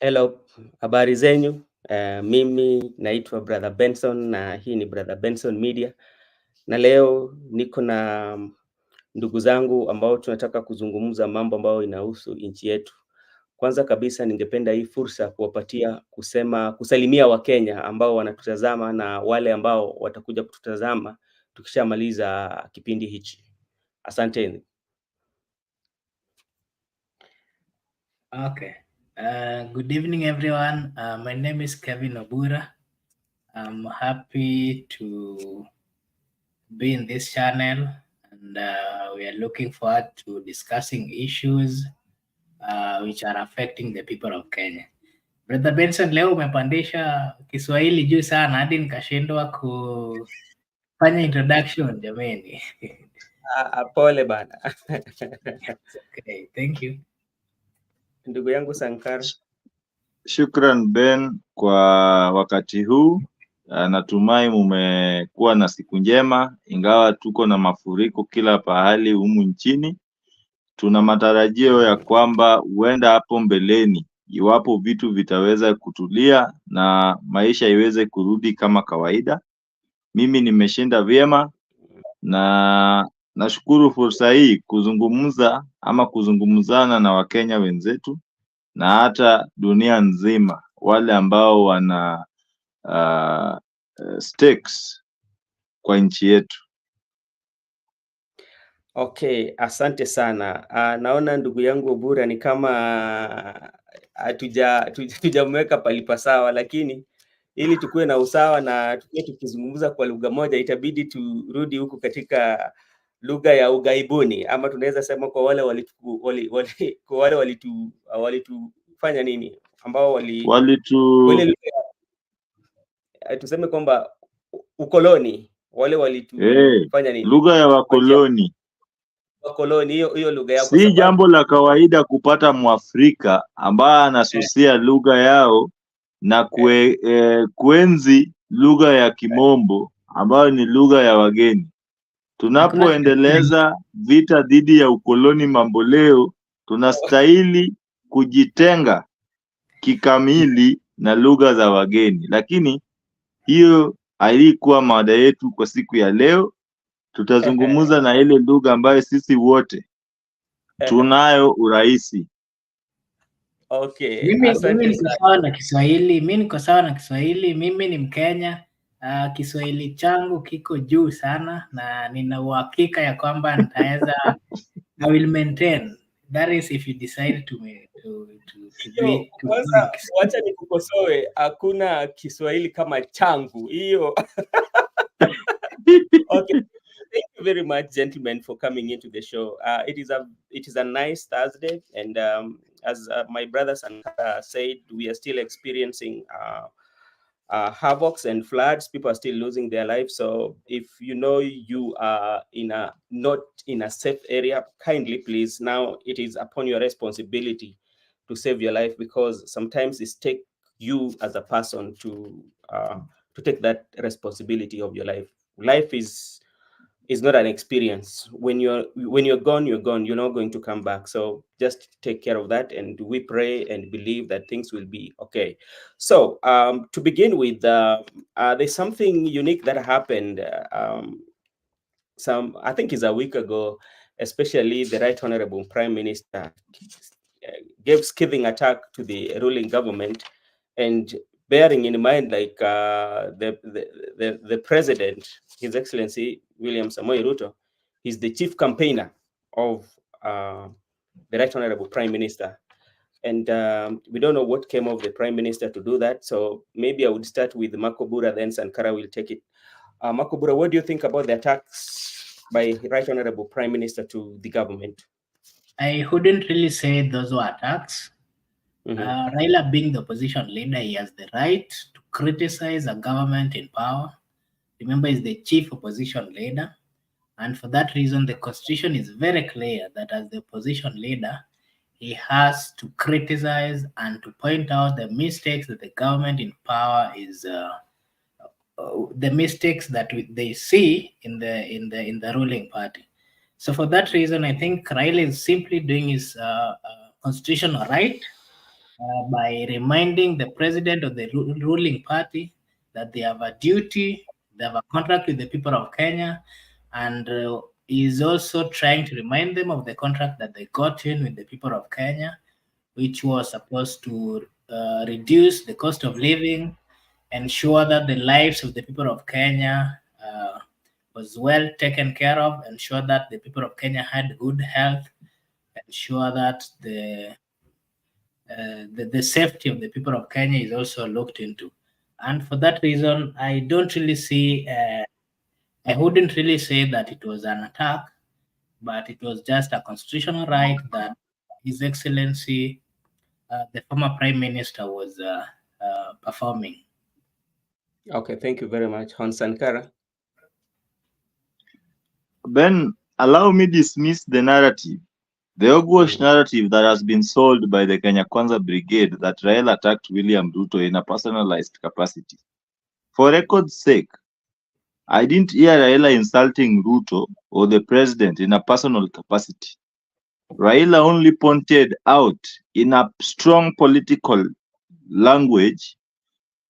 Hello, habari zenyu. Mimi naitwa Brother Benson na hii ni Brother Benson Media, na leo niko na ndugu zangu ambao tunataka kuzungumza mambo ambayo inahusu nchi yetu. Kwanza kabisa ningependa hii fursa kuwapatia kusalimia Wakenya ambao wanatutazama na wale ambao watakuja kututazama tukishamaliza kipindi hichi. Asanteni. Okay. Good evening, everyone. My name is Kevin Obura. I'm happy to be in this channel, and we are looking forward to discussing issues which are affecting the people of Kenya. Brother Benson, leo umepandisha Kiswahili juu sana hadi nikashindwa kufanya introduction jameni. Pole bana. Okay, thank you. Ndugu yangu Sankara. Shukran Ben kwa wakati huu. Natumai mumekuwa na siku njema, ingawa tuko na mafuriko kila pahali humu nchini. Tuna matarajio ya kwamba huenda hapo mbeleni, iwapo vitu vitaweza kutulia na maisha iweze kurudi kama kawaida. Mimi nimeshinda vyema na nashukuru fursa hii kuzungumzana na Wakenya wenzetu na hata dunia nzima, wale ambao wana stakes kwa nchi yetu. Okay, asante sana. Naona ndugu yangu Obura ni kama hatujamweka palipa sawa, lakini ili tukuwe na usawa na tukuwe tukizungumza kwa lugha moja, itabidi turudi huku katika lugha ya ughaibuni, ama tunaweza sema kwa wale walitufanya nini, ambao tuseme kwamba ukoloni, wale walitufanya nini, lugha ya wakoloni. Wakoloni, hiyo lugha yao. Si jambo la kawaida kupata Mwafrika ambaye anasusia lugha yao na kuenzi lugha ya Kimombo ambayo ni lugha ya wageni. Tunapoendeleza vita dhidi ya ukoloni mamboleo, tunastahili kujitenga kikamili na lugha za wageni. Lakini hiyo haikuwa mada yetu kwa siku ya leo. Tutazungumza na ile lugha ambayo sisi wote tunayo urahisi. Okay. Mimi niko sawa na Kiswahili. Mimi ni Mkenya. Kiswahili changu kiko juu sana na nina uhakika ya kwamba nitaweza I will maintain. That is if you decide to wacha nikukosoe, hakuna Kiswahili kama changu hiyo. Okay. Thank you very much, gentlemen, for coming into the show. It is a nice Thursday, and as my brother Sankara said, we are still experiencing havocs and floods. People are still losing their lives. So if you know you are not in a safe area, kindly please, now it is upon your responsibility to save your life, because sometimes it takes you as a person to take that responsibility of your life. Life is not an experience. When you're gone, you're gone. You're not going to come back. So just take care of that, and we pray and believe that things will be okay. So to begin with, there's something unique that happened. I think it's a week ago, especially the Right Honorable Prime Minister gave scathing attack to the ruling government, and bearing in mind, like the president, His Excellency William Samoei Ruto, he's the chief campaigner of the Right Honorable Prime Minister. And we don't know what came of the Prime Minister to do that. So maybe I would start with Makobura, then Sankara will take it. Makobura, what do you think about the attacks by Right Honorable Prime Minister to the government? I wouldn't really say those were attacks. Raila, being the opposition leader, he has the right to criticize a government in power. Remember, he's the chief opposition leader. And for that reason, the constitution is very clear that as the opposition leader, he has to criticize and to point out the mistakes that the government in power is, the mistakes that they see in the ruling party. So for that reason, I think Raila is simply doing his constitutional right by reminding the president of the ruling party that they have a duty, they have a contract with the people of Kenya, and is also trying to remind them of the contract that they got in with the people of Kenya, which was supposed to reduce the cost of living, ensure that the lives of the people of Kenya was well taken care of, ensure that the people of Kenya had good health, ensure that the safety of the people of Kenya is also looked into. And for that reason, I don't really see, I wouldn't really say that it was an attack, but it was just a constitutional right that His Excellency, the former Prime Minister, was performing. Okay, thank you very much, Hon Sankara. Ben, allow me dismiss the narrative, the hogwash narrative that has been sold by the Kenya Kwanza Brigade that Raila attacked William Ruto in a personalized capacity. For record's sake, I didn't hear Raila insulting Ruto or the president in a personal capacity. Raila only pointed out in a strong political language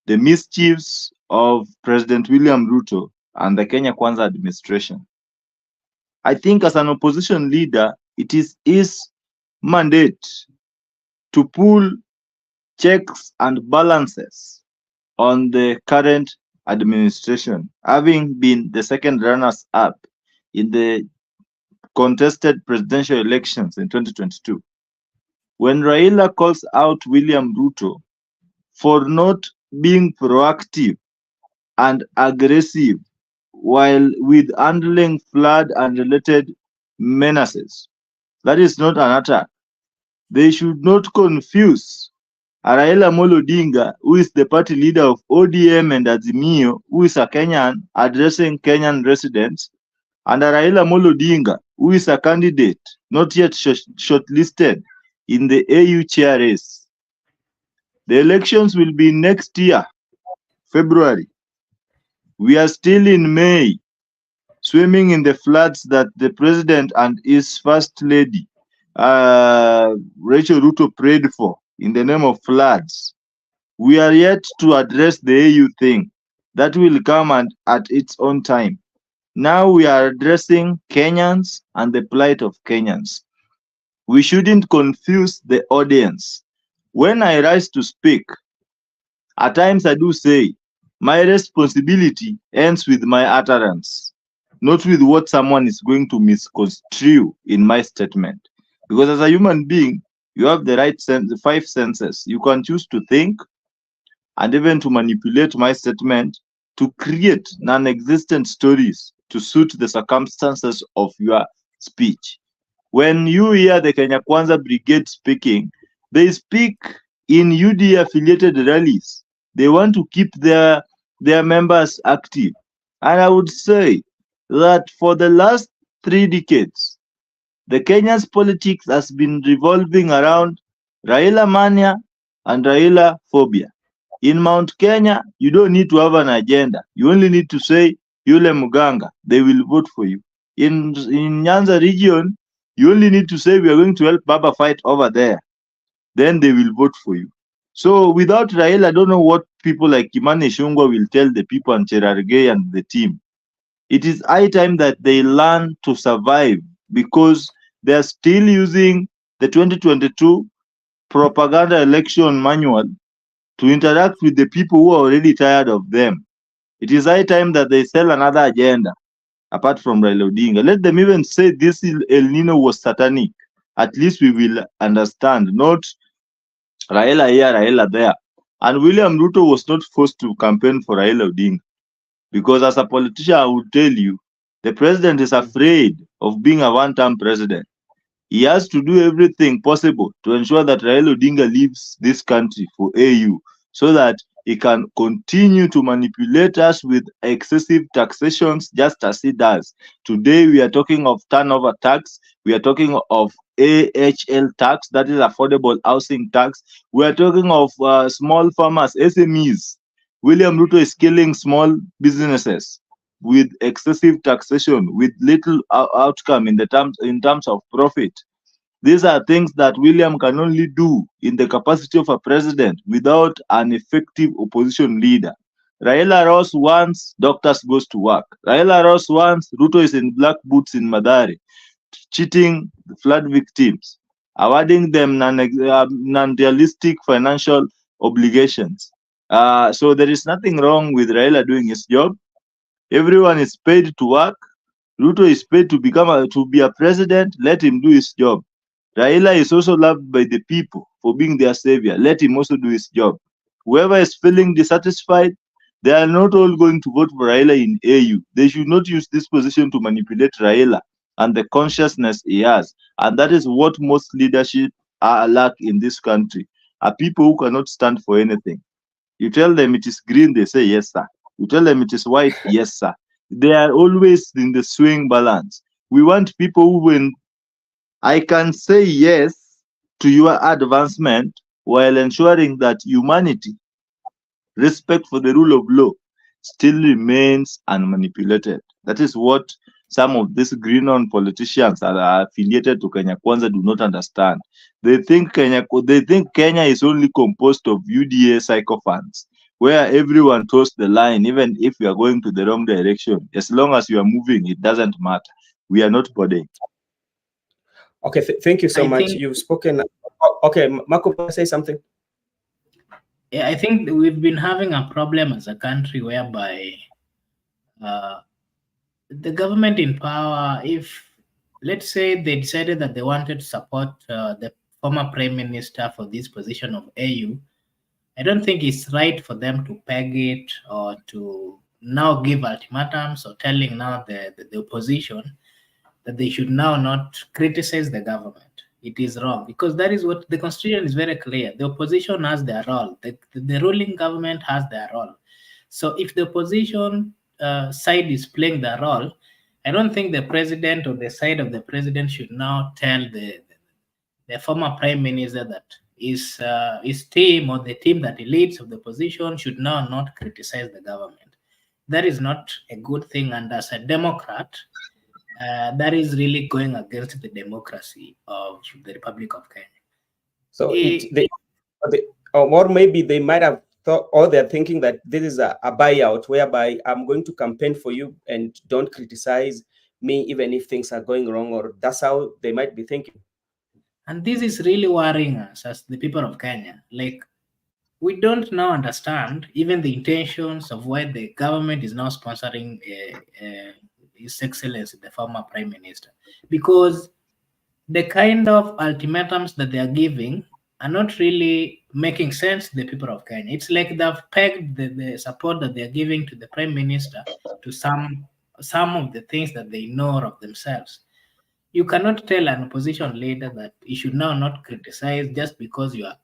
the mischiefs of President William Ruto and the Kenya Kwanza administration. I think as an opposition leader, it is his mandate to pull checks and balances on the current administration, having been the second runners-up in the contested presidential elections in 2022. When Raila calls out William Ruto for not being proactive and aggressive while with handling flood and related menaces, that is not an attack. They should not confuse Raila Odinga, who is the party leader of ODM and Azimio, who is a Kenyan addressing Kenyan residents, and Raila Odinga, who is a candidate not yet shortlisted in the AU chair race. The elections will be next year, February. We are still in May, swimming in the floods that the president and his first lady, Rachel Ruto, prayed for in the name of floods. We are yet to address the AU thing. That will come at its own time. Now we are addressing Kenyans and the plight of Kenyans. We shouldn't confuse the audience. When I rise to speak, at times I do say, my responsibility ends with my utterance, not with what someone is going to misconstrue in my statement. Because as a human being, you have the right sense, the 5 senses. You can choose to think and even to manipulate my statement to create non-existent stories to suit the circumstances of your speech. When you hear the Kenya Kwanza Brigade speaking, they speak in UDA affiliated rallies. They want to keep their members active. And I would say that for the last 3 decades, the Kenya's politics has been revolving around Raila mania and Raila phobia. In Mount Kenya, you don't need to have an agenda. You only need to say, Yule Muganga, they will vote for you. In Nyanza region, you only need to say, we are going to help Baba fight over there. Then they will vote for you. So without Raila, I don't know what people like Kimani Ichung'wah will tell the people and Cherargei and the team. It is high time that they learn to survive because they are still using the 2022 propaganda election manual to interact with the people who are already tired of them. It is high time that they sell another agenda apart from Raila Odinga. Let them even say this El Nino was satanic. At least we will understand, not Raila here, Raila there. And William Ruto was not forced to campaign for Raila Odinga. Because as a politician, I would tell you, the president is afraid of being a one-term president. He has to do everything possible to ensure that Raila Odinga leaves this country for AU so that he can continue to manipulate us with excessive taxations just as he does. Today, we are talking of turnover tax. We are talking of AHL tax, that is affordable housing tax. We are talking of small farmers, SMEs. William Ruto is killing small businesses with excessive taxation, with little outcome in terms of profit. These are things that William can only do in the capacity of a president without an effective opposition leader. Raila Ross wants doctors goes to work. Raila Ross wants Ruto is in black boots in Madari, cheating the flood victims, awarding them non-realistic financial obligations. So there is nothing wrong with Raila doing his job. Everyone is paid to work. Ruto is paid to be a president. Let him do his job. Raila is also loved by the people for being their savior. Let him also do his job. Whoever is feeling dissatisfied, they are not all going to vote for Raila in AU. They should not use this position to manipulate Raila and the consciousness he has. And that is what most leadership are lack in this country, are people who cannot stand for anything. You tell them it is green, they say yes, sir. You tell them it is white, yes, sir. They are always in the swing balance. We want people who, when I can say yes to your advancement while ensuring that humanity, respect for the rule of law, still remains unmanipulated. That is what some of these green-on politicians that are affiliated to Kenya Kwanza do not understand. They think Kenya is only composed of UDA sycophants, where everyone toes the line, even if you are going to the wrong direction. As long as you are moving, it doesn't matter. We are not boarding. Okay, thank you so much. You've spoken. Okay, Marco, say something. Yeah, I think we've been having a problem as a country whereby the government in power, if let's say they decided that they wanted to support the former prime minister for this position of AU, I don't think it's right for them to peg it or to now give ultimatums or telling now the opposition that they should now not criticize the government. It is wrong, because that is what the constitution is very clear. The opposition has their role. The ruling government has their role. So if the opposition side is playing their role, I don't think the president or the side of the president should now tell the former prime minister that his team or the team that he leads of the opposition should now not criticize the government. That is not a good thing. And as a Democrat, that is really going against the democracy of the Republic of Kenya. So or maybe they might have thought, or they're thinking that this is a buyout whereby I'm going to campaign for you and don't criticize me even if things are going wrong, or that's how they might be thinking. And this is really worrying us as the people of Kenya. Like, we don't now understand even the intentions of why the government is now sponsoring His Excellency, the former Prime Minister, because the kind of ultimatums that they are giving are not really making sense to the people of Kenya. It's like they've pegged the support that they are giving to the Prime Minister to some of the things that they ignore of themselves. You cannot tell an opposition leader that he should now not criticize just because you are.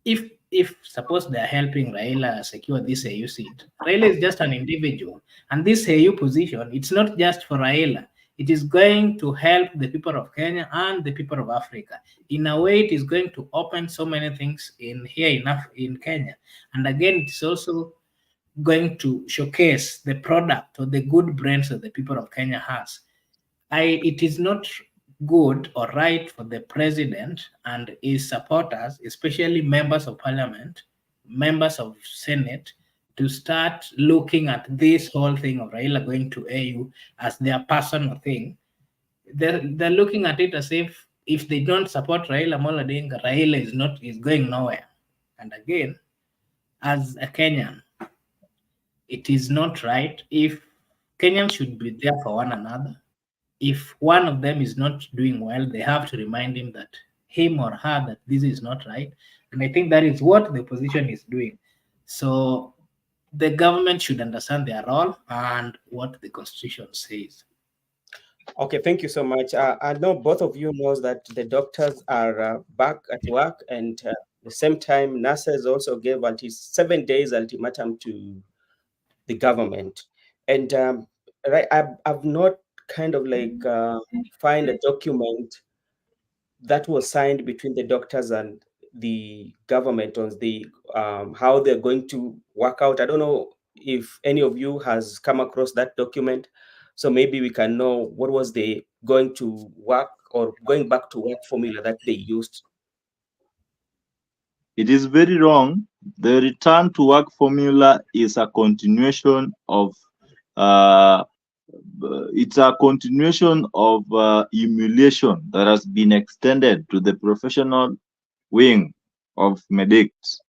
If suppose they are helping Raila secure this AU seat, Raila is just an individual, and this AU position, it's not just for Raila. It is going to help the people of Kenya and the people of Africa. In a way, it is going to open so many things in Kenya. And again, it's also going to showcase the product or the good brands that the people of Kenya has. It is not good or right for the president and his supporters, especially members of parliament, members of Senate, to start looking at this whole thing of Raila going to AU as their personal thing. They're looking at it as if they don't support Raila Odinga, Raila is going nowhere. And again, as a Kenyan, it is not right. If Kenyans should be there for one another, if one of them is not doing well, they have to remind him that him or her that this is not right. And I think that is what the opposition is doing. So the government should understand their role and what the constitution says. Okay, thank you so much. I know both of you knows that the doctors are back at work, and at the same time, NASA has also gave 7 days ultimatum to the government. And right, I've not kind of like find a document that was signed between the doctors and the government on the how they're going to work out. I don't know if any of you has come across that document, so maybe we can know what was they going to work or going back to work formula that they used? It is very wrong. The return to work formula is a continuation of uh, emulation that has been extended to the professional wing of medics.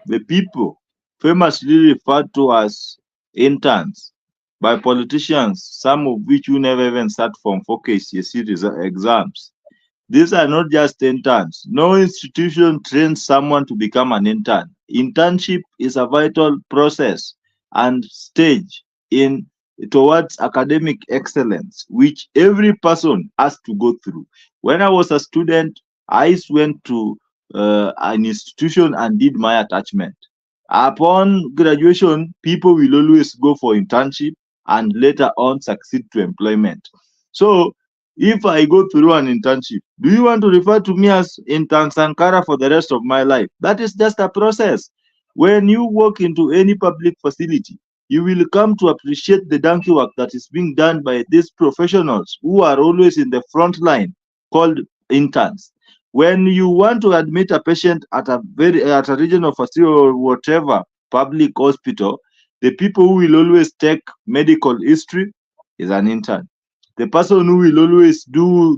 The people famously referred to as interns by politicians, some of which who never even sat Form 4 KCSE exams. These are not just interns. No institution trains someone to become an intern. Internship is a vital process and stage in towards academic excellence, which every person has to go through. When I was a student, I went to an institution and did my attachment. Upon graduation, people will always go for internship and later on succeed to employment. So if I go through an internship, do you want to refer to me as intern Sankara for the rest of my life? That is just a process. When you walk into any public facility, you will come to appreciate the donkey work that is being done by these professionals who are always in the front line, called interns. When you want to admit a patient at a regional facility or whatever public hospital, the people who will always take medical history is an intern. The person who will always do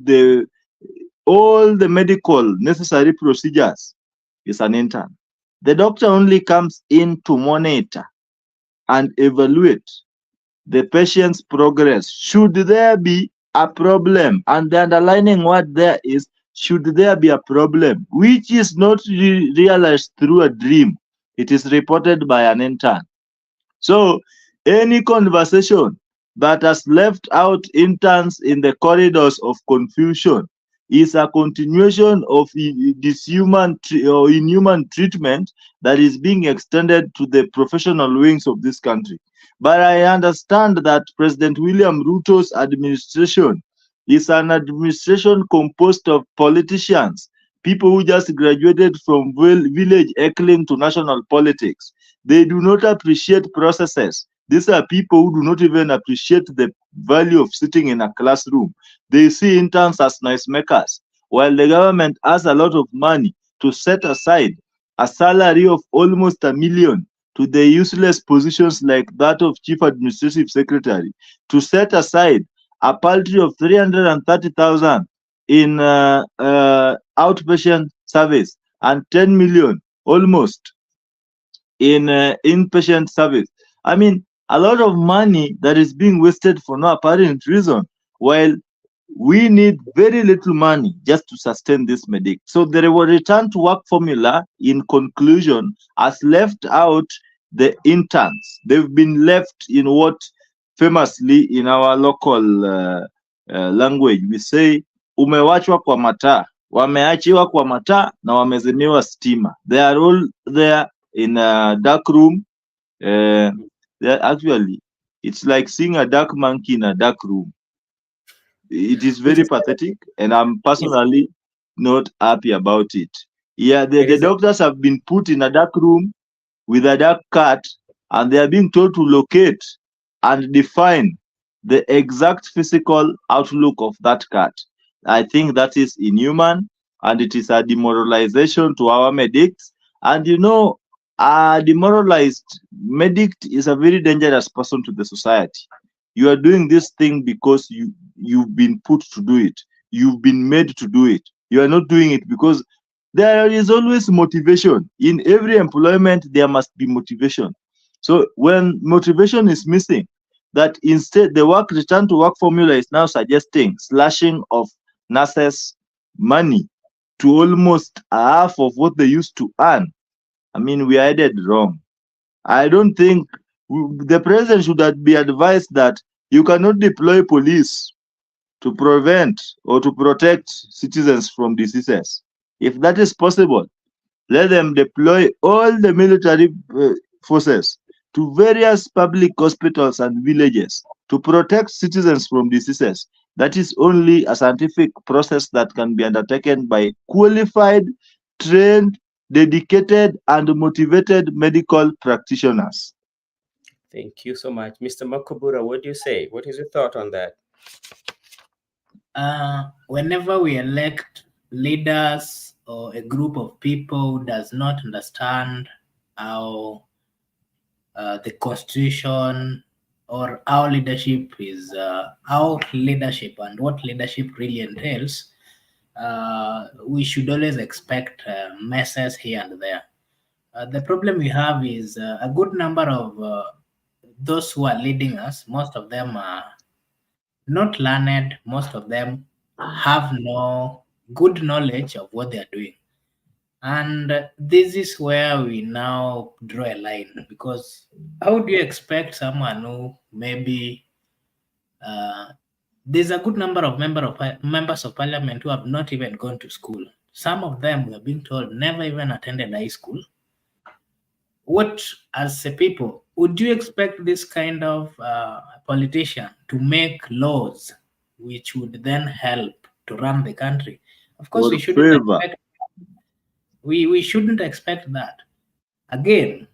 all the medical necessary procedures is an intern. The doctor only comes in to monitor and evaluate the patient's progress. Should there be a problem, and the underlining word there is should there be a problem, which is not realized through a dream, it is reported by an intern. So any conversation that has left out interns in the corridors of confusion is a continuation of inhuman treatment that is being extended to the professional wings of this country. But I understand that President William Ruto's administration is an administration composed of politicians, people who just graduated from village heckling to national politics. They do not appreciate processes. These are people who do not even appreciate the value of sitting in a classroom. They see interns as noise makers, while the government has a lot of money to set aside a salary of almost $1 million to the useless positions like that of Chief Administrative Secretary, to set aside a paltry of 330,000 in outpatient service and 10 million almost in inpatient service. I mean, a lot of money that is being wasted for no apparent reason, while we need very little money just to sustain this medic. So the return to work formula, in conclusion, has left out the interns. They've been left in what famously in our local language we say umewachwa kwa mataa, wameachiwa kwa mataa na wamezimiwa stima. They are all there in a dark room. Actually, it's like seeing a dark monkey in a dark room. It is very pathetic, and I'm personally not happy about it. Yeah, the doctors have been put in a dark room with a dark cat, and they are being told to locate and define the exact physical outlook of that cat. I think that is inhuman, and it is a demoralization to our medics. And you know, a demoralized medic is a very dangerous person to the society. You are doing this thing because you've been put to do it. You've been made to do it. You are not doing it because there is always motivation. In every employment, there must be motivation. So when motivation is missing, that instead the return to work formula is now suggesting slashing of nurses' money to almost half of what they used to earn. I mean, we are headed wrong. I don't think the president should be advised that you cannot deploy police to prevent or to protect citizens from diseases. If that is possible, let them deploy all the military forces to various public hospitals and villages to protect citizens from diseases. That is only a scientific process that can be undertaken by qualified, trained, dedicated, and motivated medical practitioners. Thank you so much. Mr. Makobura, what do you say? What is your thought on that? Whenever we elect leaders or a group of people who does not understand how the constitution or our leadership is, our leadership and what leadership really entails, we should always expect messes here and there. The problem we have is a good number of those who are leading us, most of them are not learned, most of them have no good knowledge of what they are doing. And this is where we now draw a line, because how do you expect someone who maybe uh, there's a good number of members of parliament who have not even gone to school. Some of them, we are being told, never even attended high school. What, as a people, would you expect this kind of politician to make laws which would then help to run the country? Of course, For we shouldn't favor. expect. We shouldn't expect that. Again,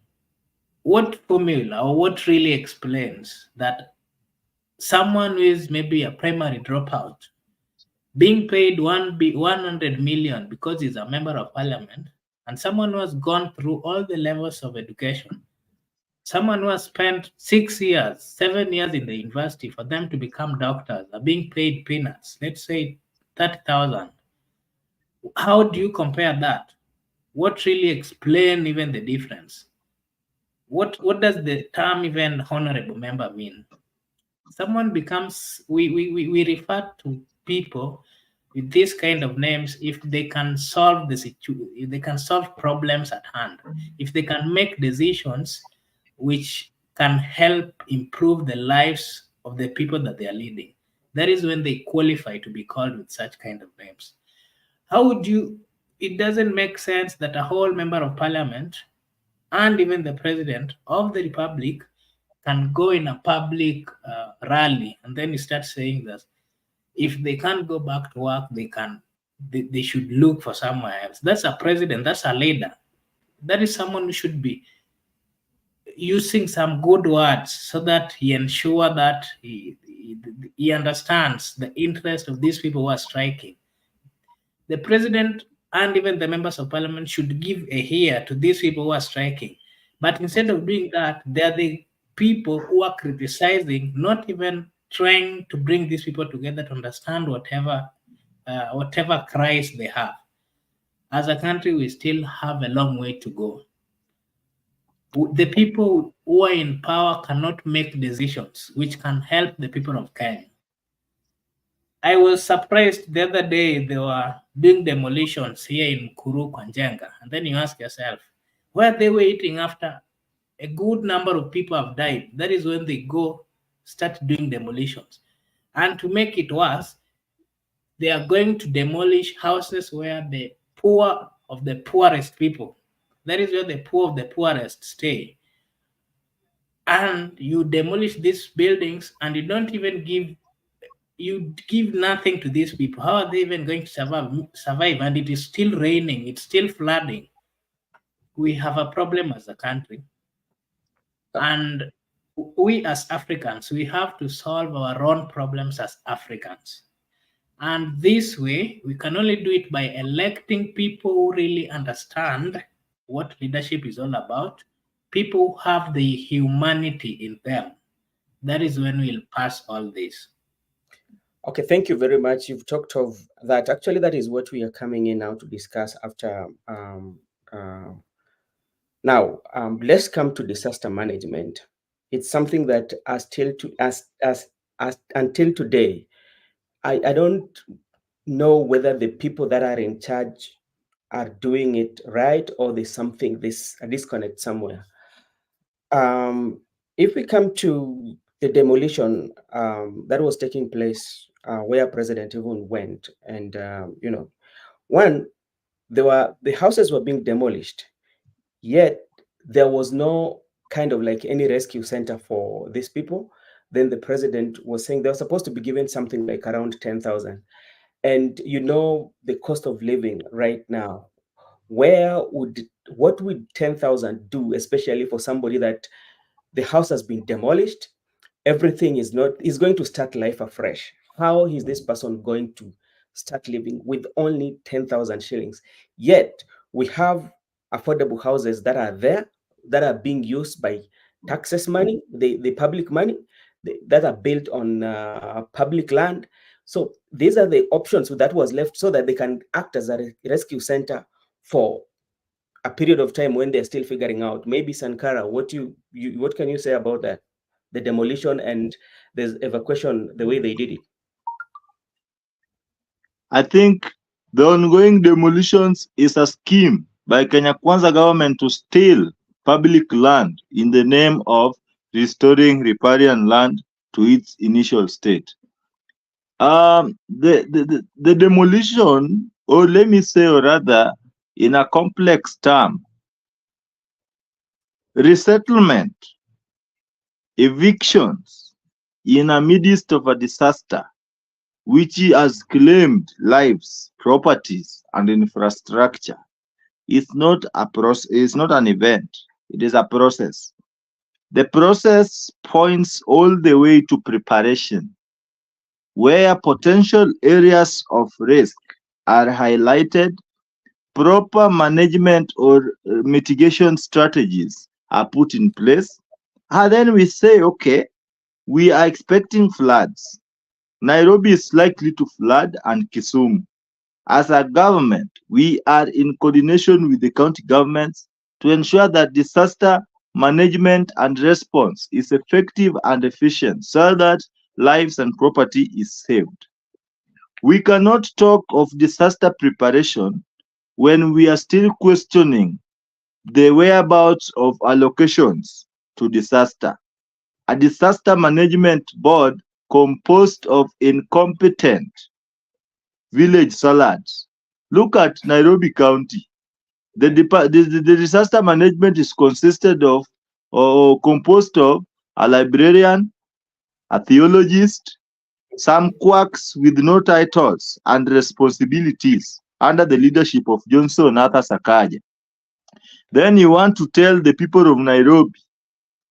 what formula or what really explains that someone who is maybe a primary dropout being paid 100 million because he's a member of parliament, and someone who has gone through all the levels of education, someone who has spent 6 years, 7 years in the university for them to become doctors, are being paid peanuts, let's say 30,000. How do you compare that? What really explain even the difference? What does the term even honorable member mean? Someone becomes, we refer to people with this kind of names if they can solve the situation, if they can solve problems at hand, if they can make decisions which can help improve the lives of the people that they are leading. That is when they qualify to be called with such kind of names. How would you, it doesn't make sense that a whole member of parliament and even the president of the republic can go in a public rally and then you start saying that if they can't go back to work, they should look for somewhere else. That's a president, that's a leader. That is someone who should be using some good words so that he ensure that he understands the interest of these people who are striking. The president and even the members of parliament should give a ear to these people who are striking. But instead of doing that, they are the people who are criticizing, not even trying to bring these people together to understand whatever cries they have. As a country, we still have a long way to go. The people who are in power cannot make decisions which can help the people of Kenya. I was surprised the other day they were doing demolitions here in Kuru Kwanjenga. And then you ask yourself, where they were eating after a good number of people have died. That is when they go start doing demolitions. And to make it worse, they are going to demolish houses where the poor of the poorest people, that is where the poor of the poorest stay. And you demolish these buildings and you don't even give nothing to these people. How are they even going to survive? And it is still raining, it's still flooding. We have a problem as a country. And we as Africans, we have to solve our own problems as Africans. And this way, we can only do it by electing people who really understand what leadership is all about, people who have the humanity in them. That is when we'll pass all this. Okay, thank you very much. You've talked of that. Actually, that is what we are coming in now to discuss after. Now, let's come to disaster management. It's something that until today, I don't know whether the people that are in charge are doing it right or there's a disconnect somewhere. If we come to the demolition that was taking place where President even went, and the houses were being demolished, yet there was no kind of like any rescue center for these people. Then the president was saying they were supposed to be given something like around 10,000. And the cost of living right now, what would 10,000 do, especially for somebody that the house has been demolished, everything is going to start life afresh how is this person going to start living with only 10,000 shillings? Yet we have affordable houses that are there, that are being used by taxes money, the public money, that are built on public land. So these are the options that was left so that they can act as a rescue center for a period of time when they're still figuring out. Maybe Sankara, what can you say about that? The demolition and the evacuation, the way they did it. I think the ongoing demolitions is a scheme by Kenya Kwanza government to steal public land in the name of restoring riparian land to its initial state. The demolition, or let me say, or rather, in a complex term, resettlement, evictions in the midst of a disaster, which has claimed lives, properties, and infrastructure, is not an event. It is a process. The process points all the way to preparation, where potential areas of risk are highlighted, proper management or mitigation strategies are put in place, and then we say, okay, we are expecting floods. Nairobi is likely to flood, and Kisumu. As a government, we are in coordination with the county governments to ensure that disaster management and response is effective and efficient so that lives and property is saved. We cannot talk of disaster preparation when we are still questioning the whereabouts of allocations to disaster. A disaster management board composed of incompetent village salads. Look at Nairobi County. The disaster management is consisted of or composed of a librarian, a theologist, some quacks with no titles and responsibilities under the leadership of Johnson Arthur Sakaja. Then you want to tell the people of Nairobi,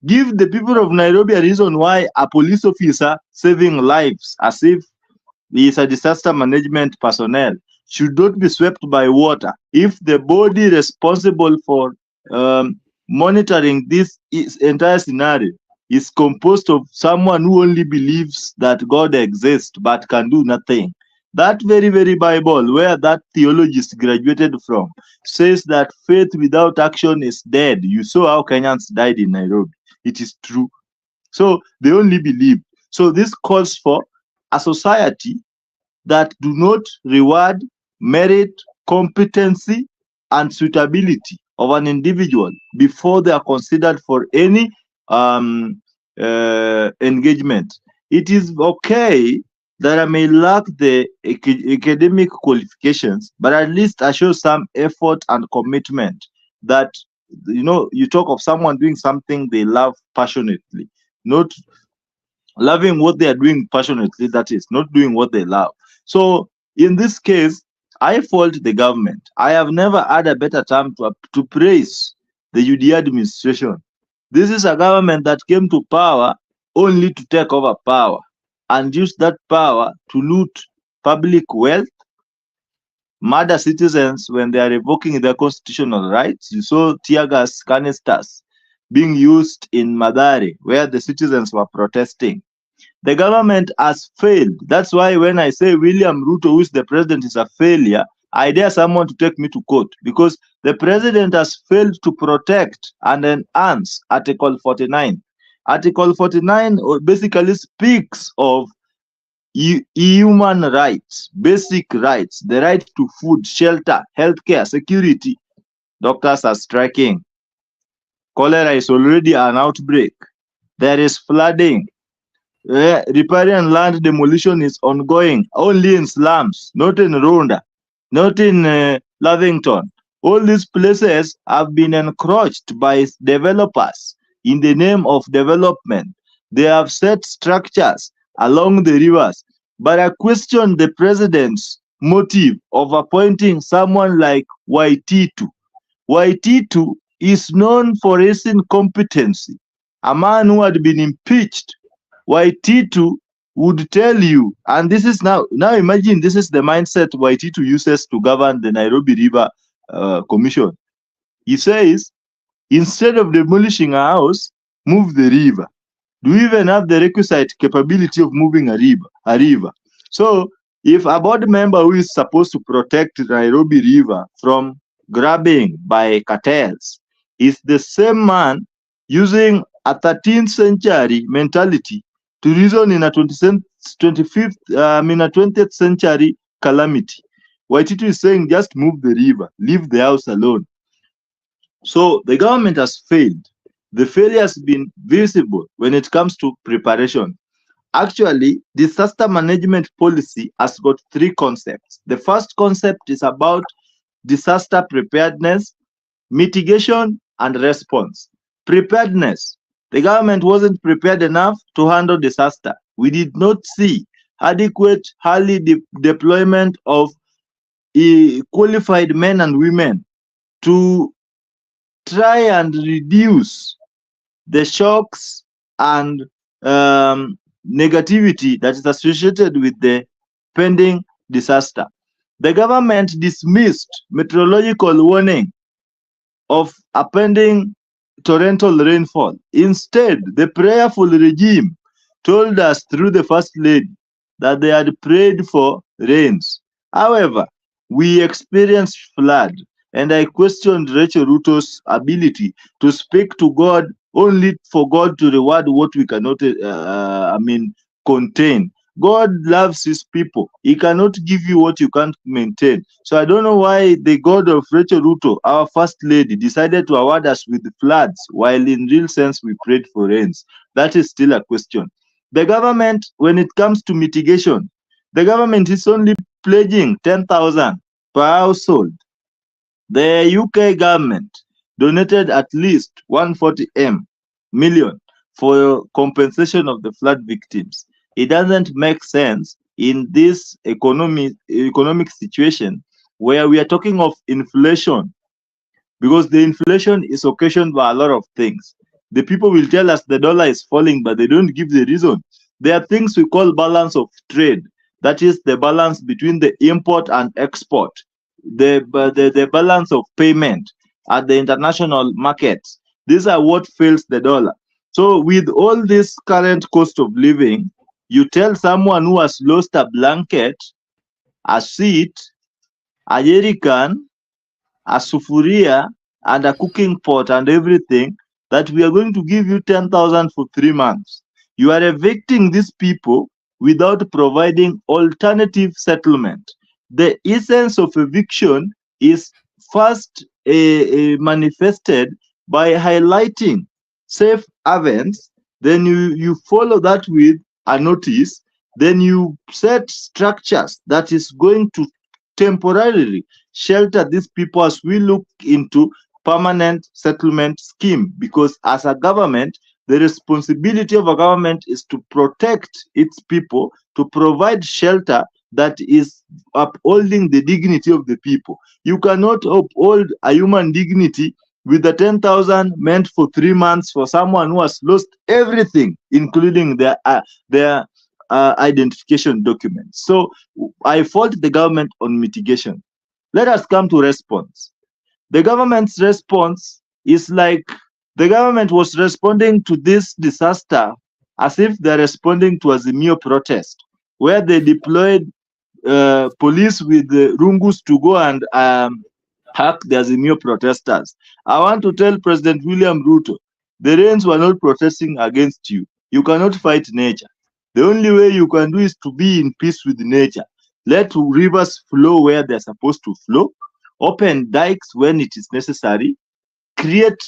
give the people of Nairobi a reason why a police officer saving lives as if he is a disaster management personnel should not be swept by water if the body responsible for monitoring this entire scenario is composed of someone who only believes that God exists but can do nothing. That very, very Bible where that theologist graduated from says that faith without action is dead. You saw how Kenyans died in Nairobi. It is true. So they only believe. So this calls for a society that do not reward merit, competency, and suitability of an individual before they are considered for any engagement. It is okay that I may lack the academic qualifications, but at least I show some effort and commitment that, you talk of someone doing something they love passionately, not loving what they are doing passionately, that is, not doing what they love. So in this case, I fault the government. I have never had a better time to praise the UDA administration. This is a government that came to power only to take over power and use that power to loot public wealth, murder citizens when they are revoking their constitutional rights. You saw tear gas canisters being used in Madari where the citizens were protesting. The government has failed. That's why when I say William Ruto, who is the president, is a failure, I dare someone to take me to court, because the president has failed to protect and enhance Article 49. Article 49 basically speaks of human rights, basic rights, the right to food, shelter, healthcare, security. Doctors are striking. Cholera is already an outbreak. There is flooding. Riparian land demolition is ongoing only in slums, not in Rwanda, not in Lavington. All these places have been encroached by developers in the name of development. They have set structures along the rivers. But I question the president's motive of appointing someone like Waititu. Waititu is known for his incompetency, a man who had been impeached. Waititu would tell you, and this is now imagine this is the mindset Waititu uses to govern the Nairobi River Commission. He says, instead of demolishing a house, move the river. Do we even have the requisite capability of moving a river? So if a board member who is supposed to protect Nairobi River from grabbing by cartels is the same man using a 13th century mentality to reason in a 20th century calamity. Waititu is saying just move the river, leave the house alone. So the government has failed. The failure has been visible when it comes to preparation. Actually, disaster management policy has got three concepts. The first concept is about disaster preparedness, mitigation, and response. Preparedness. The government wasn't prepared enough to handle disaster. We did not see adequate early deployment of qualified men and women to try and reduce the shocks and negativity that is associated with the pending disaster. The government dismissed meteorological warning of a pending torrential rainfall. Instead, the prayerful regime told us through the First Lady that they had prayed for rains. However, we experienced flood, and I questioned Rachel Ruto'S ability to speak to God only for God to reward what we cannot, contain. God loves his people. He cannot give you what you can't maintain. So I don't know why the God of Rachel Ruto, our First Lady, decided to award us with floods, while in real sense we prayed for rains. That is still a question. The government, when it comes to mitigation, the government is only pledging 10,000 per household. The UK government donated at least 140 million for compensation of the flood victims. It doesn't make sense in this economic situation where we are talking of inflation, because the inflation is occasioned by a lot of things. The people will tell us the dollar is falling, but they don't give the reason. There are things we call balance of trade. That is the balance between the import and export, the balance of payment at the international markets. These are what fails the dollar. So with all this current cost of living, you tell someone who has lost a blanket, a seat, a jerrycan, a sufuria, and a cooking pot and everything, that we are going to give you 10,000 for 3 months. You are evicting these people without providing alternative settlement. The essence of eviction is first manifested by highlighting safe havens, then you follow that with a notice, then you set structures that is going to temporarily shelter these people as we look into permanent settlement scheme. Because as a government, the responsibility of a government is to protect its people, to provide shelter that is upholding the dignity of the people. You cannot uphold a human dignity with the 10,000 meant for 3 months for someone who has lost everything, including their identification documents. So I fault the government on mitigation. Let us come to response. The government's response is like the government was responding to this disaster as if they're responding to a Azimio protest, where they deployed police with the rungus to go and hack the Azimio protesters. I want to tell President William Ruto, the rains were not protesting against you. You cannot fight nature. The only way you can do is to be in peace with nature. Let rivers flow where they're supposed to flow. Open dikes when it is necessary. Create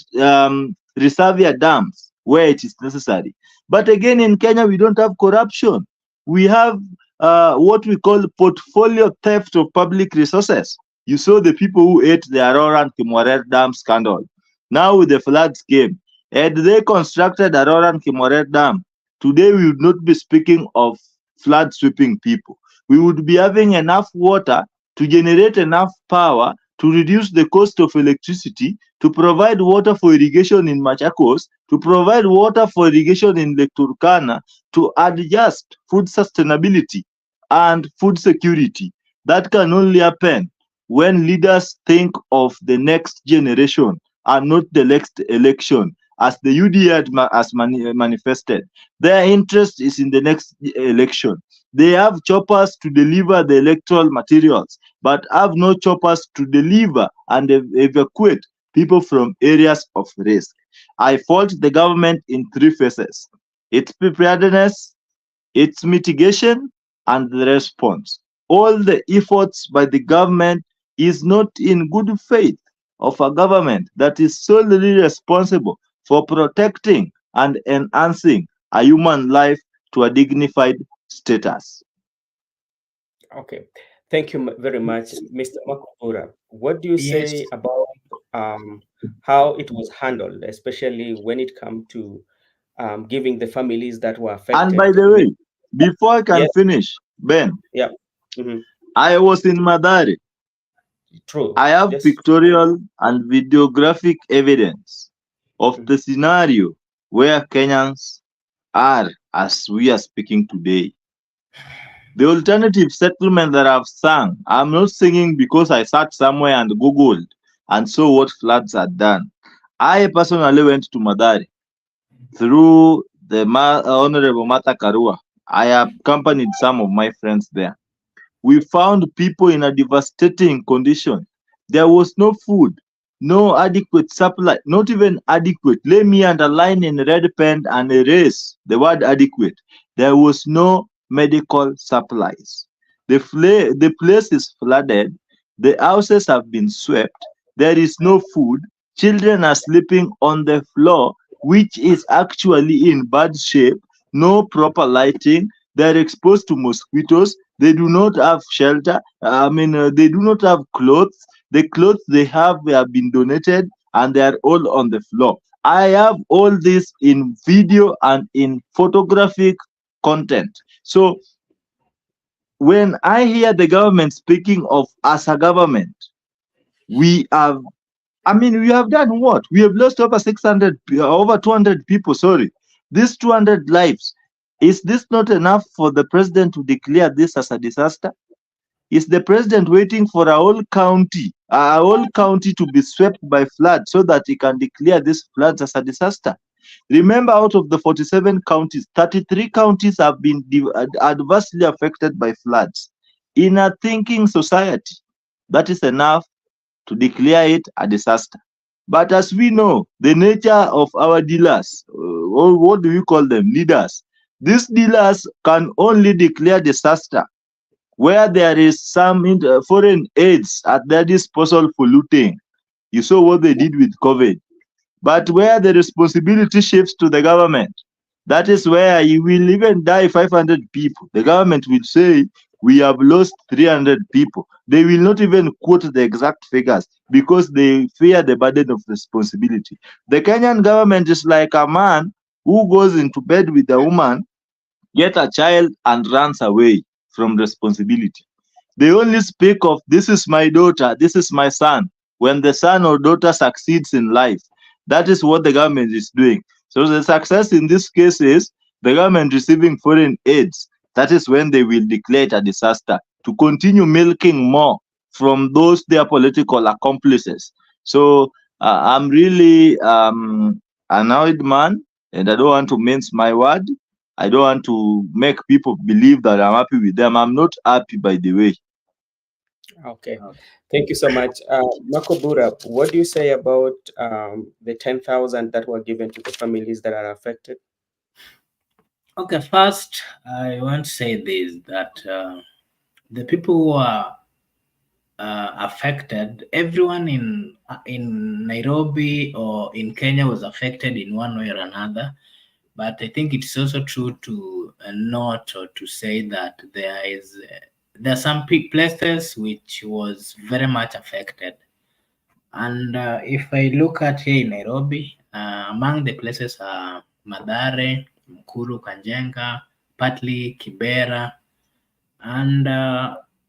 reservoir dams where it is necessary. But again, in Kenya, we don't have corruption. We have what we call portfolio theft of public resources. You saw the people who ate the Aurora and Kimorer Dam scandal. Now with the floods came, had they constructed Aurora and Kimorer Dam, today we would not be speaking of flood sweeping people. We would be having enough water to generate enough power to reduce the cost of electricity, to provide water for irrigation in Machakos, to provide water for irrigation in Lake Turkana, to adjust food sustainability and food security. That can only happen when leaders think of the next generation and not the next election, as the UDA has manifested. Their interest is in the next election. They have choppers to deliver the electoral materials, but have no choppers to deliver and evacuate people from areas of risk. I fault the government in three phases: its preparedness, its mitigation, and the response. All the efforts by the government is not in good faith of a government that is solely responsible for protecting and enhancing a human life to a dignified status. Okay, thank you very much, Mr. Makubura. What do you Yes. say about how it was handled, especially when it comes to giving the families that were And by affected? the way, before I can Yes, finish, Ben, yeah, mhm, I was in Madari. true. I have Yes, pictorial and videographic evidence of mhm, the scenario where Kenyans are as we are speaking today. The alternative settlement that I've sung, I'm not singing because I sat somewhere and Googled and saw what floods had done. I personally went to Madari through the Honorable Mata Karua. I accompanied some of my friends there. We found people in a devastating condition. There was no food, no adequate supply, not even adequate. Let me underline in red pen and erase the word adequate. There was no medical supplies. The place is flooded. The houses have been swept. There is no food. Children are sleeping on the floor, which is actually in bad shape. No proper lighting. They're exposed to mosquitoes. They do not have shelter. They do not have clothes. The clothes they have been donated and they are all on the floor. I have all this in video and in photographic content. So when I hear the government speaking of as a government, we have, we have done what? We have lost over 600, over 200 people, sorry. These 200 lives. Is this not enough for the president to declare this as a disaster? Is the president waiting for a whole county to be swept by flood so that he can declare this floods as a disaster? Remember, out of the 47 counties, 33 counties have been adversely affected by floods. In a thinking society, that is enough to declare it a disaster. But as we know, the nature of our dealers, or what do you call them, leaders, these dealers can only declare disaster where there is some foreign aids at their disposal for looting. You saw what they did with COVID. But where the responsibility shifts to the government, that is where you will even die 500 people. The government will say, we have lost 300 people. They will not even quote the exact figures because they fear the burden of responsibility. The Kenyan government is like a man who goes into bed with a woman, get a child, and runs away from responsibility. They only speak of, this is my daughter, this is my son, when the son or daughter succeeds in life. That is what the government is doing. So the success in this case is the government receiving foreign aids. That is when they will declare it a disaster to continue milking more from those their political accomplices. So I'm really annoyed man, and I don't want to mince my word. I don't want to make people believe that I'm happy with them. I'm not happy, by the way. okay. Thank you so much. Makubura, what do you say about the 10,000 that were given to the families that are affected? Okay, first, I want to say this, that the people who are affected, everyone in Nairobi or in Kenya was affected in one way or another. But I think it's also true to note or to say that there are some places which was very much affected. And if I look at here in Nairobi, among the places are Madare, Mkuru, Kanjenga, partly Kibera, and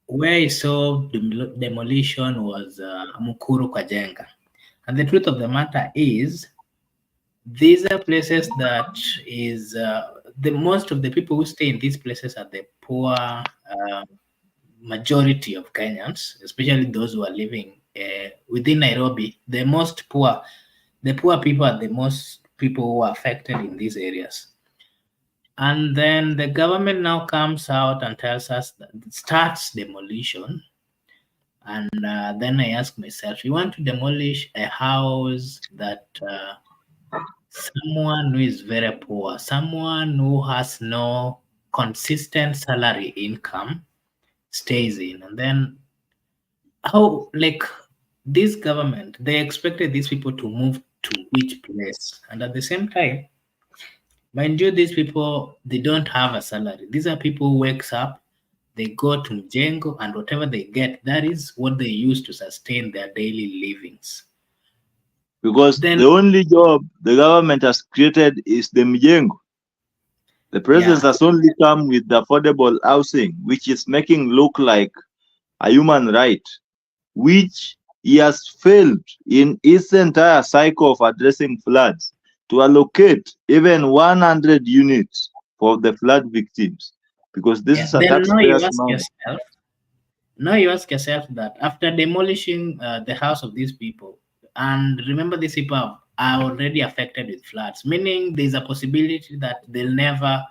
where I saw demolition was Mukuru Kajenga. And the truth of the matter is, these are places that is the most of the people who stay in these places are the poor majority of Kenyans, especially those who are living within Nairobi. The poor people are the most people who are affected in these areas. And then the government now comes out and tells us that it starts demolition. And then I ask myself, you want to demolish a house that someone who is very poor, someone who has no consistent salary income stays in, and then how, like, this government, they expected these people to move to which place? And at the same time, mind you, these people, they don't have a salary. These are people who wakes up, they go to Mjengo, and whatever they get, that is what they use to sustain their daily livings. Because Then the only job the government has created is the Mjengo. The president has only come with the affordable housing, which is making look like a human right, which he has failed in his entire cycle of addressing floods to allocate even 100 units for the flood victims, because this is a then taxpayer's money. now you ask yourself that after demolishing the house of these people, and remember these people are already affected with floods, meaning there's a possibility that they'll never,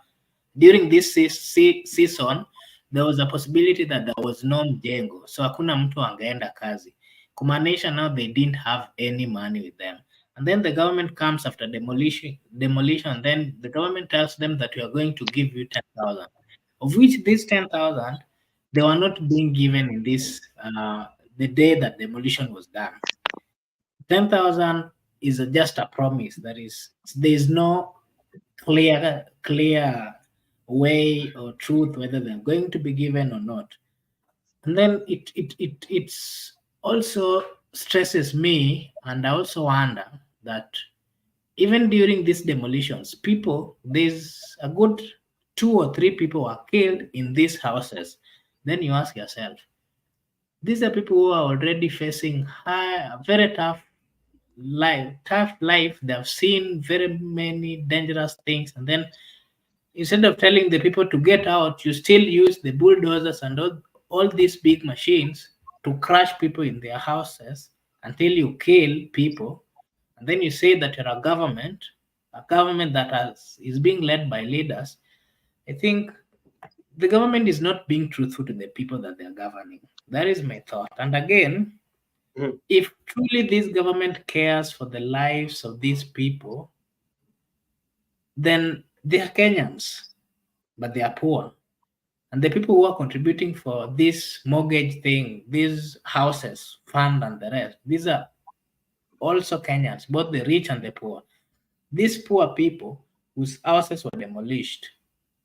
during this season, there was a possibility that there was no mjengo, so hakuna mtu angeenda kazi, kumaanisha now they didn't have any money with them. And then the government comes after demolition, then the government tells them that we are going to give you 10,000, of which this 10,000 they were not being given in this the day that demolition was done. 10,000 is just a promise. That is, there is no clear way or truth whether they're going to be given or not. And then it's also stresses me, and I also wonder that even during these demolitions, there's a good 2 or 3 people were killed in these houses. Then you ask yourself, these are people who are already facing very tough life. They have seen very many dangerous things, and then instead of telling the people to get out, you still use the bulldozers and all these big machines to crush people in their houses until you kill people. And then you say that you're a government that is being led by leaders. I think the government is not being truthful to the people that they're governing. That is my thought. And again, if truly this government cares for the lives of these people, then they are Kenyans, but they are poor. And the people who are contributing for this mortgage thing, these houses, fund, and the rest, these are also Kenyans, both the rich and the poor. These poor people whose houses were demolished,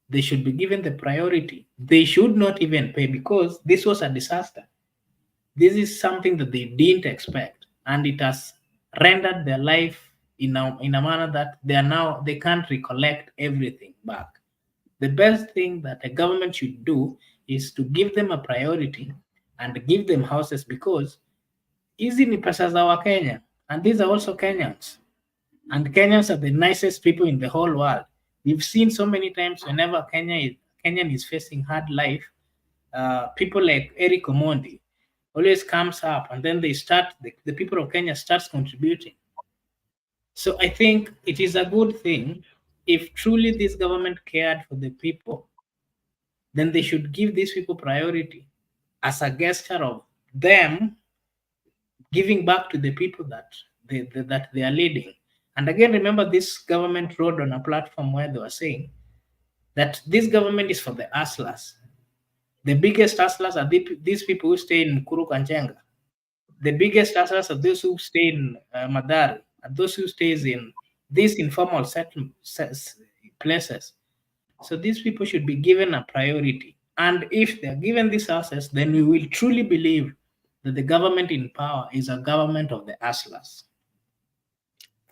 they should be given the priority. They should not even pay, because this was a disaster. This is something that they didn't expect, and it has rendered their life in a manner that they can't recollect everything back. The best thing that a government should do is to give them a priority and give them houses, because hizi ni pesa za Wakenya, and these are also Kenyans. And Kenyans are the nicest people in the whole world. We've seen so many times whenever Kenyan is facing hard life, people like Eric Omondi always comes up, and then the people of Kenya starts contributing. So I think it is a good thing. If truly this government cared for the people, then they should give these people priority as a gesture of them giving back to the people that they are leading. And again, remember, this government rode on a platform where they were saying that this government is for the hustlers. The biggest hustlers are these people who stay in Mukuru Kanjenga. The biggest hustlers are those who stay in Madari, and those who stays in these informal places. So these people should be given a priority. And if they're given these houses, then we will truly believe that the government in power is a government of the hustlers.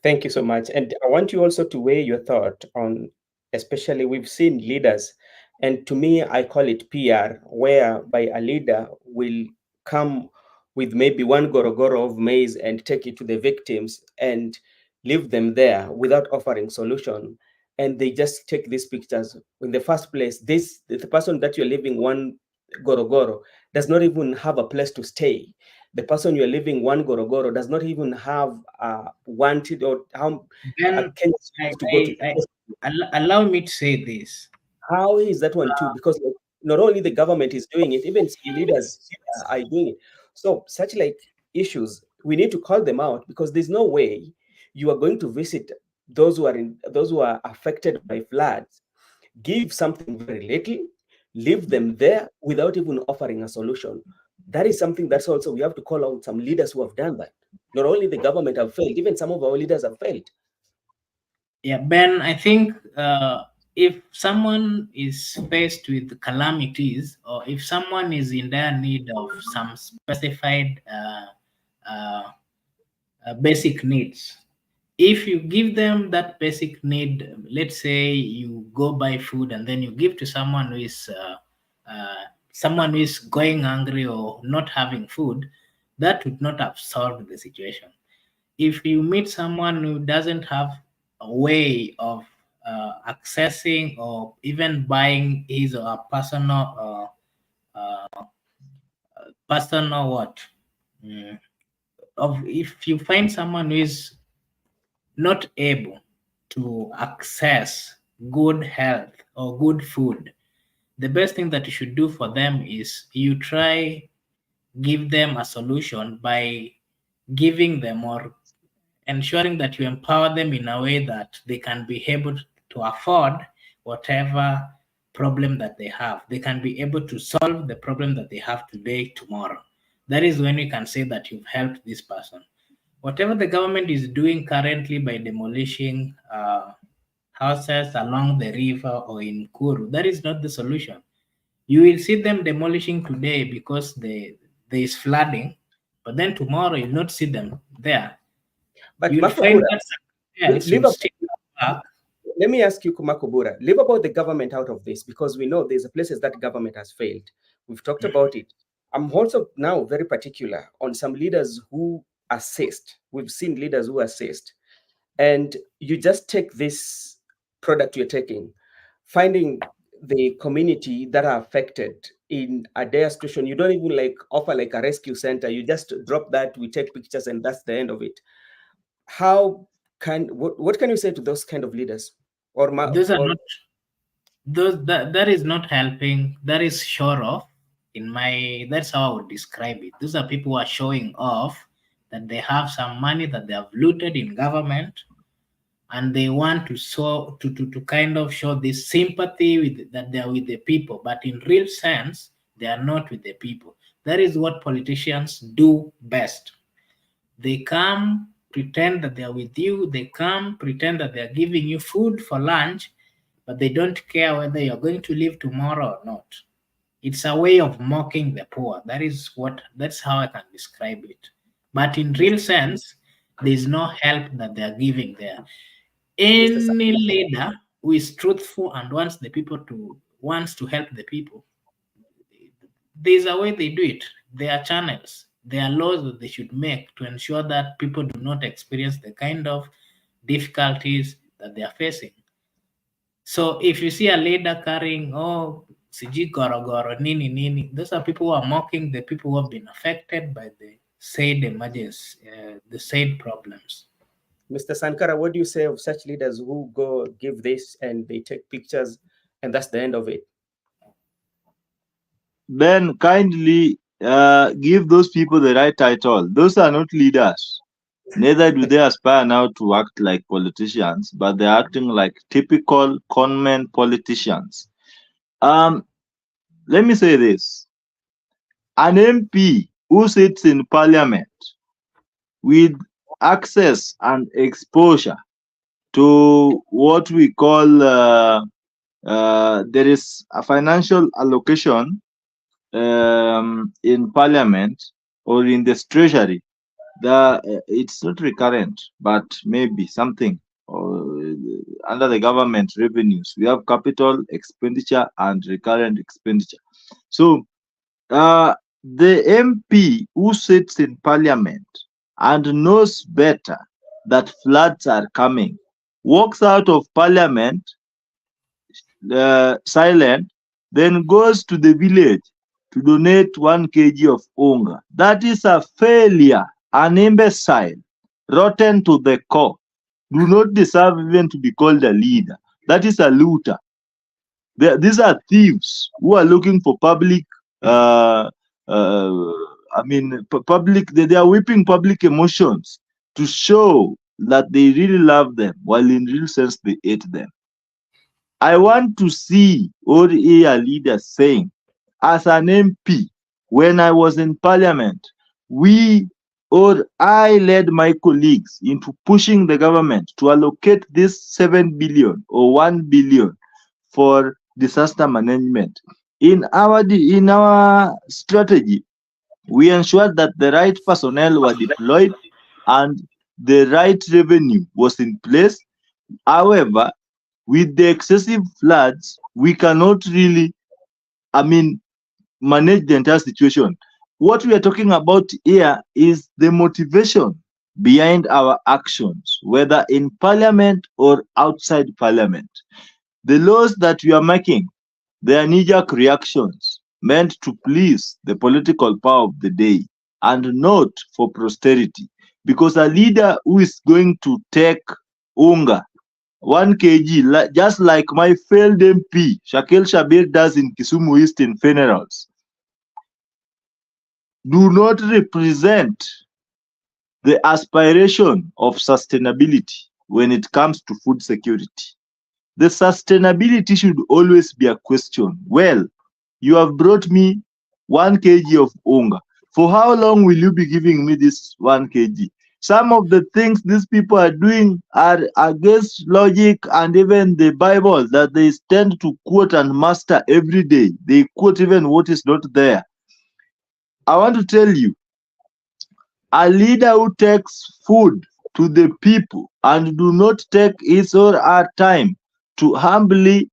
Thank you so much. And I want you also to weigh your thought on, especially we've seen leaders And to me, I call it PR, whereby a leader will come with maybe one gorogoro of maize and take it to the victims and leave them there without offering solution. And they just take these pictures. In the first place, the person that you're leaving one gorogoro does not even have a place to stay. The person you're leaving one gorogoro does not even have wanted or how Then can to go to. allow me to say this. How is that one too? Because like, not only the government is doing it, even some leaders are doing it. So such like issues, we need to call them out because there's no way you are going to visit those who are affected by floods, give something very little, leave them there without even offering a solution. That is something that's also we have to call out some leaders who have done that. Not only the government have failed, even some of our leaders have failed. Yeah, Ben, I think if someone is faced with calamities or if someone is in dire need of some specified basic needs, if you give them that basic need, let's say you go buy food and then you give to someone who is going hungry or not having food, that would not have solved the situation. If you meet someone who doesn't have a way of accessing or even buying his or her personal what of if you find someone who is not able to access good health or good food, the best thing that you should do for them is you try give them a solution by giving them or ensuring that you empower them in a way that they can be able to afford whatever problem that they have. They can be able to solve the problem that they have today, tomorrow. That is when you can say that you've helped this person. Whatever the government is doing currently by demolishing houses along the river or in Kuru, that is not the solution. You will see them demolishing today because there is flooding, but then tomorrow you'll not see them there. But You'll find Makobura, that someone else will Liverpool, still come back. let me ask you, Makobura, leave about the government out of this because we know there's places that government has failed. We've talked about it. I'm also now very particular on some leaders who assist. We've seen leaders who assist. And you just take this product you're taking, finding the community that are affected in a dire situation. You don't even like offer like a rescue center. You just drop that, we take pictures, and that's the end of it. How can what can you say to those kind of leaders? Those are not those that is not helping. That is sure of. In my that's how I would describe it. Those are people who are showing off that they have some money that they have looted in government and they want to show to kind of show this sympathy with that they are with the people, but in real sense they are not with the people. That is what politicians do best. They come pretend that they are with you, they come pretend that they are giving you food for lunch, but they don't care whether you're going to live tomorrow or not. It's a way of mocking the poor. That's how I can describe it. But in real sense, there's no help that they are giving there. Any leader who is truthful and wants to help the people, there's a way they do it. There are channels, there are laws that they should make to ensure that people do not experience the kind of difficulties that they are facing. So if you see a leader carrying, oh, siji gorogoro, nini, nini, those are people who are mocking the people who have been affected by the said emergency, the said problems. Mr. Sankara, what do you say of such leaders who go give this and they take pictures and that's the end of it? Ben, kindly give those people the right title. Those are not leaders. Neither do they aspire now to act like politicians, but they're acting like typical conman politicians. Let me say this. An MP who sits in parliament with access and exposure to what we call there is a financial allocation in parliament or in the treasury. It's not recurrent, but maybe something or under the government revenues. We have capital expenditure and recurrent expenditure. So the MP who sits in parliament and knows better that floods are coming walks out of parliament silent, then goes to the village to donate 1 kg of unga. That is a failure, an imbecile, rotten to the core. Do not deserve even to be called a leader. That is a looter. These are thieves who are looking for public. Public. They are whipping public emotions to show that they really love them, while in real sense they hate them. I want to see or hear leaders saying, as an MP, when I was in parliament, I led my colleagues into pushing the government to allocate this 7 billion or 1 billion for disaster management. In our strategy, we ensured that the right personnel were deployed and the right revenue was in place. However, with the excessive floods, we cannot really, manage the entire situation. What we are talking about here is the motivation behind our actions, whether in parliament or outside parliament. The laws that we are making, they are knee-jerk reactions meant to please the political power of the day and not for posterity. Because a leader who is going to take unga 1 kg, just like my failed MP, Shakil Shabir, does in Kisumu East in funerals, do not represent the aspiration of sustainability when it comes to food security. The sustainability should always be a question. Well, you have brought me 1 kg of unga. For how long will you be giving me this 1 kg? Some of the things these people are doing are against logic and even the Bible that they tend to quote and master every day. They quote even what is not there. I want to tell you, a leader who takes food to the people and do not take his or her time to humbly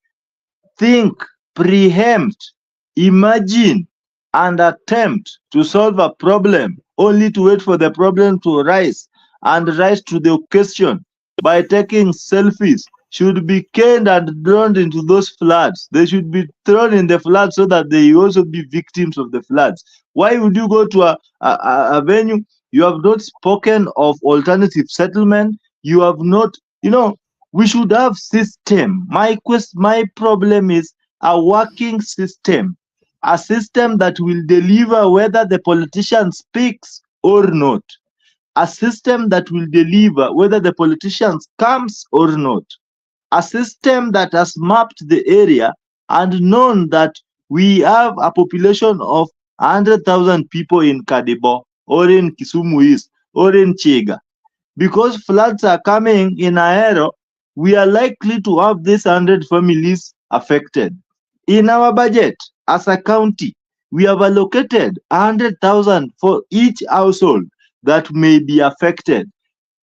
think, preempt, imagine, and attempt to solve a problem, only to wait for the problem to rise and rise to the occasion by taking selfies, should be canned and drowned into those floods. They should be thrown in the floods so that they also be victims of the floods. Why would you go to a venue? You have not spoken of alternative settlement. You have not, we should have system. My problem is a working system, a system that will deliver whether the politician speaks or not, a system that will deliver whether the politician comes or not, a system that has mapped the area and known that we have a population of 100,000 people in Kadibo or in Kisumu East or in Chega. Because floods are coming in Ahero, we are likely to have these 100 families affected. In our budget, as a county, we have allocated 100,000 for each household that may be affected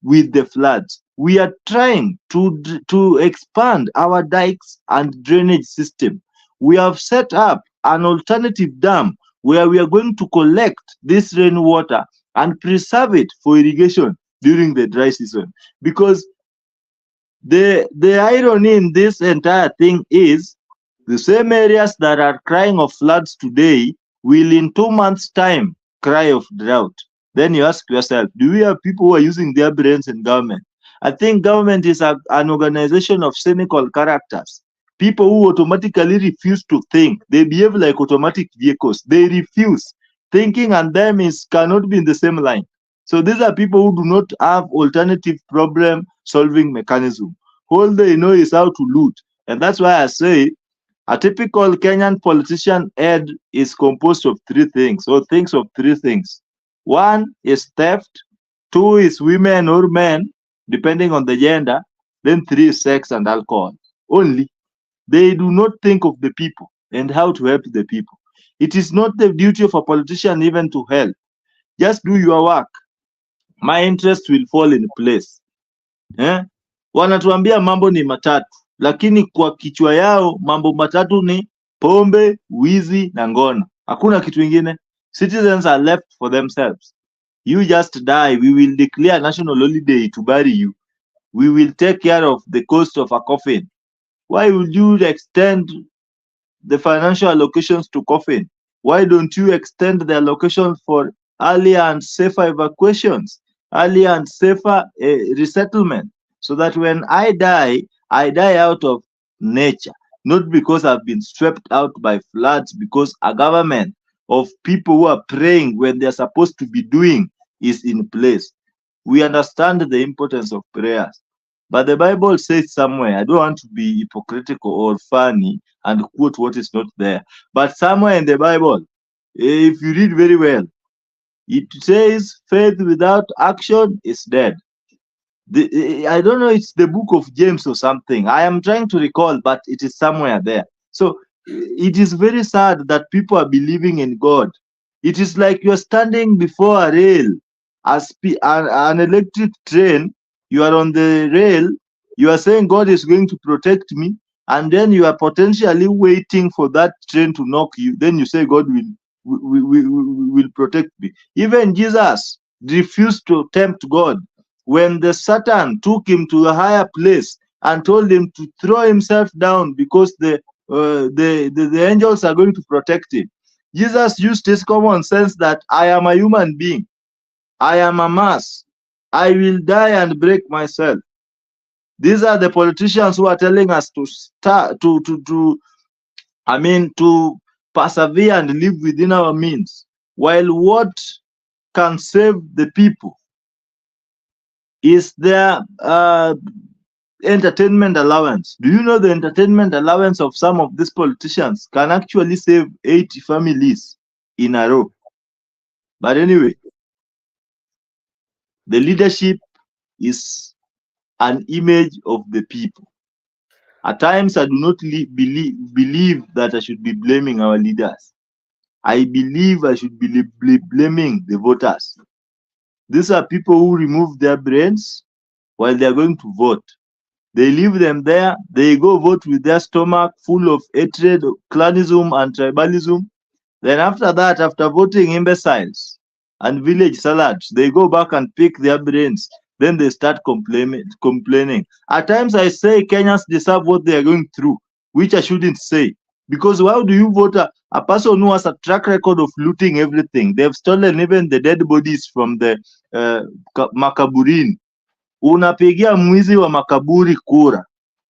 with the floods. We are trying to expand our dikes and drainage system. We have set up an alternative dam where we are going to collect this rainwater and preserve it for irrigation during the dry season. Because the irony in this entire thing is the same areas that are crying of floods today will in 2 months' time cry of drought. Then you ask yourself, do we have people who are using their brains in government? I think government is an organization of cynical characters. People who automatically refuse to think. They behave like automatic vehicles. They refuse. Thinking and them cannot be in the same line. So these are people who do not have alternative problem solving mechanism. All they know is how to loot. And that's why I say a typical Kenyan politician head is composed of 3 things, or thinks of 3 things. 1 is theft, 2 is women or men, depending on the gender, then 3 is sex and alcohol. Only. They do not think of the people and how to help the people. It is not the duty of a politician even to help. Just do your work. My interest will fall in place. wanatuambia mambo ni matatu, lakini kwa kichwa yao mambo matatu ni pombe, wizi na ngono. Hakuna kitu ingine. Citizens are left for themselves. You just die, we will declare national holiday to bury you. We will take care of the cost of a coffin. Why would you extend the financial allocations to coffin? Why don't you extend the allocation for earlier and safer evacuations, earlier and safer resettlement, so that when I die out of nature, not because I've been swept out by floods, because a government of people who are praying when they're supposed to be doing is in place. We understand the importance of prayers. But the Bible says somewhere, I don't want to be hypocritical or funny and quote what is not there, but somewhere in the Bible, if you read very well, it says faith without action is dead. I don't know, it's the book of James or something. I am trying to recall, but it is somewhere there. So it is very sad that people are believing in God. It is like you're standing before a rail, an electric train. You are on the rail. You are saying God is going to protect me, and then you are potentially waiting for that train to knock you. Then you say God will protect me. Even Jesus refused to tempt God when the Satan took him to a higher place and told him to throw himself down because the angels are going to protect him. Jesus used his common sense that I am a human being. I am a mass. I will die and break myself. These are the politicians who are telling us to persevere and live within our means. While what can save the people is their entertainment allowance. Do you know the entertainment allowance of some of these politicians can actually save 80 families in a row? But anyway, the leadership is an image of the people. At times, I do not believe that I should be blaming our leaders. I believe I should be blaming the voters. These are people who remove their brains while they are going to vote. They leave them there. They go vote with their stomach full of hatred, clanism, and tribalism. Then after that, after voting imbeciles and village salads, they go back and pick their brains. Then they start complaining. At times I say Kenyans deserve what they are going through, which I shouldn't say. Because why do you vote a person who has a track record of looting everything? They've stolen even the dead bodies from the makaburini. Unapigia mwizi wa makaburi kura.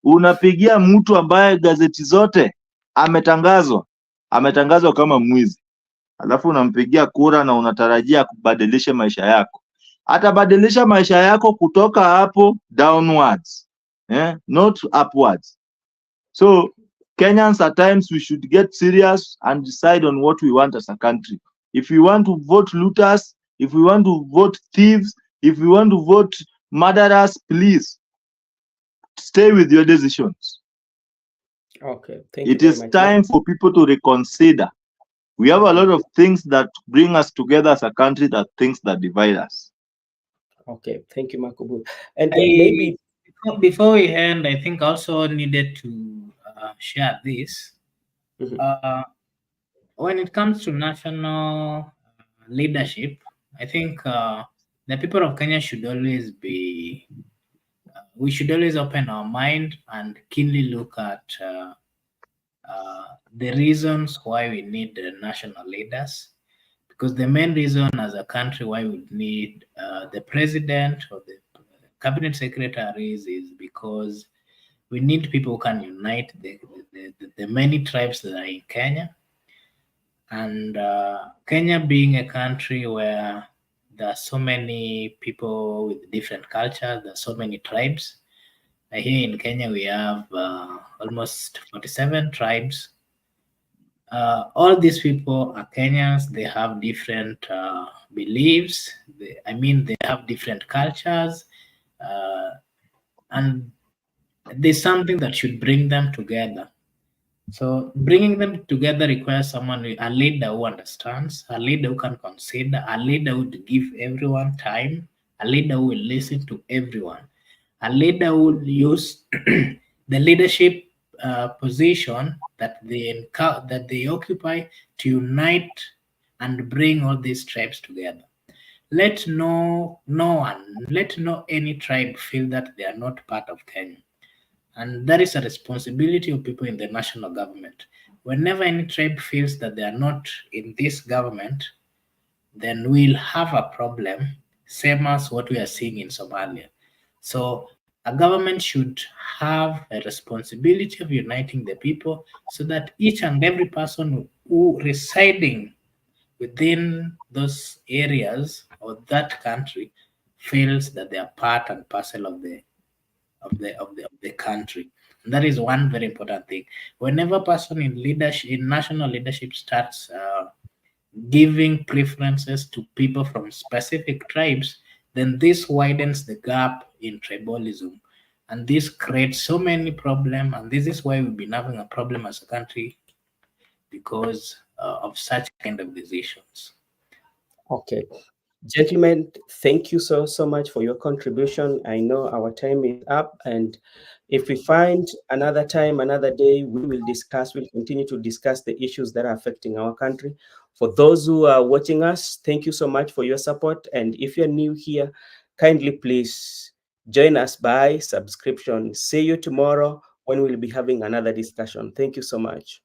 Unapigia mtu ambaye gazeti zote ametangazwa kama mwizi. Alafu unampigia kura na unatarajia kubadilisha maisha yako. Atabadilisha maisha yako kutoka hapo downwards, not upwards. So Kenyans, at times we should get serious and decide on what we want as a country. If we want to vote looters, if we want to vote thieves, if we want to vote murderers, please stay with your decisions. Okay, thank you. It is time for people to reconsider. We have a lot of things that bring us together as a country, that things that divide us. Okay, thank you, Makubu. And maybe before we end, I think also needed to share this. When it comes to national leadership, I think the people of Kenya should always be, we should always open our mind and keenly look at the reasons why we need national leaders. Because the main reason as a country why we need the president or the cabinet secretaries is because we need people who can unite the many tribes that are in Kenya. And Kenya being a country where there are so many people with different cultures, there are so many tribes. Here in Kenya, we have almost 47 tribes. All these people are Kenyans. They have different beliefs. They have different cultures. And there's something that should bring them together. So bringing them together requires a leader who understands, a leader who can consider, a leader who will give everyone time, a leader who will listen to everyone. A leader would use the leadership position that they occupy to unite and bring all these tribes together. Let no any tribe feel that they are not part of Kenya. And that is a responsibility of people in the national government. Whenever any tribe feels that they are not in this government, then we'll have a problem, same as what we are seeing in Somalia. So a government should have a responsibility of uniting the people so that each and every person who residing within those areas or that country feels that they are part and parcel of the country. And that is one very important thing. Whenever a person in leadership, in national leadership, starts giving preferences to people from specific tribes, then this widens the gap in tribalism. And this creates so many problems. And this is why we've been having a problem as a country because of such kind of decisions. Okay. Gentlemen, thank you so much for your contribution. I know our time is up, and if we find another time, another day, we'll continue to discuss the issues that are affecting our country. For those who are watching us, thank you so much for your support. And if you're new here, kindly please join us by subscription. See you tomorrow when we'll be having another discussion. Thank you so much.